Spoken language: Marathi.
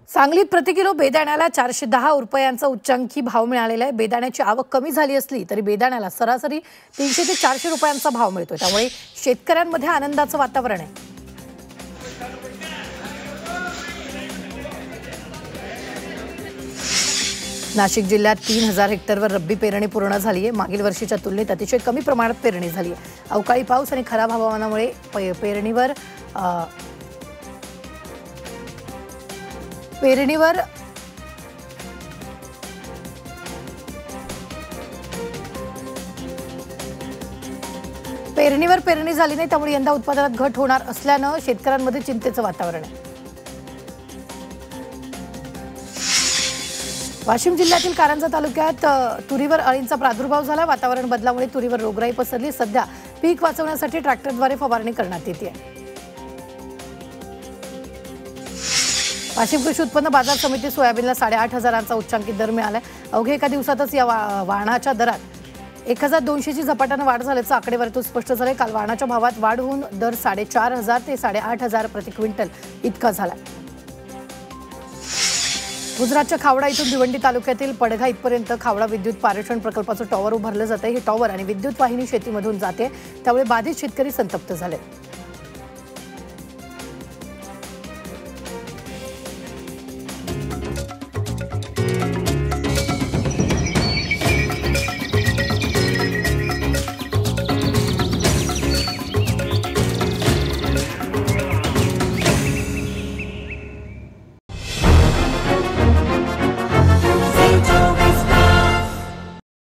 सांगलीत प्रति किलो बेदाण्याला 410 रुपयांचा उच्चांकी भाव मिळालेला आहे। बेदाण्याची आवक कमी झाली असली तरी बेदाण्याला सरासरी 300 ते 400 रुपयांचा भाव मिळतोय, त्यामुळे शेतकऱ्यांमध्ये आनंदाचं वातावरण आहे। नाशिक जिल्ह्यात 3000 हेक्टरवर रब्बी पेरणी पूर्ण झाली आहे। मागील वर्षीच्या तुलनेत अतिशय कमी प्रमाणात पेरणी झाली आहे। अवकाळी पाऊस आणि खराब हवामानामुळे पेरणीवर पेरणी झाली नाही, त्यामुळे यंदा उत्पादनात घट होणार असल्यानं शेतकऱ्यांमध्ये चिंतेचं वातावरण आहे। वाशिम जिल्ह्यातील कारंजा तालुक्यात तुरीवर अळींचा प्रादुर्भाव झाला। वातावरण बदलामुळे तुरीवर रोगराई पसरली। सध्या पीक वाचवण्यासाठी ट्रॅक्टरद्वारे फवारणी करण्यात येते। वाशिम कृषी उत्पन्न बाजार समिती सोयाबीनला 8,500चा उच्चांकित दर मिळाला। अवघ्या एका दिवसातच या वाणाच्या दरात 1,200 ची झपाट्याने वाढ झाल्याचं आकडेवारीतून स्पष्ट झाले। काल वाणाच्या भावात वाढ होऊन दर 4,500 ते 8,500 प्रति क्विंटल इतका झाला। गुजरातच्या खावडा इथून भिवंडी तालुक्यातील पडघा इथपर्यंत खावडा विद्युत पारेषण प्रकल्पाचं टॉवर उभारलं जाते। हे टॉवर आणि विद्युत वाहिनी शेतीमधून जाते, त्यामुळे बाधित शेतकरी संतप्त झाले।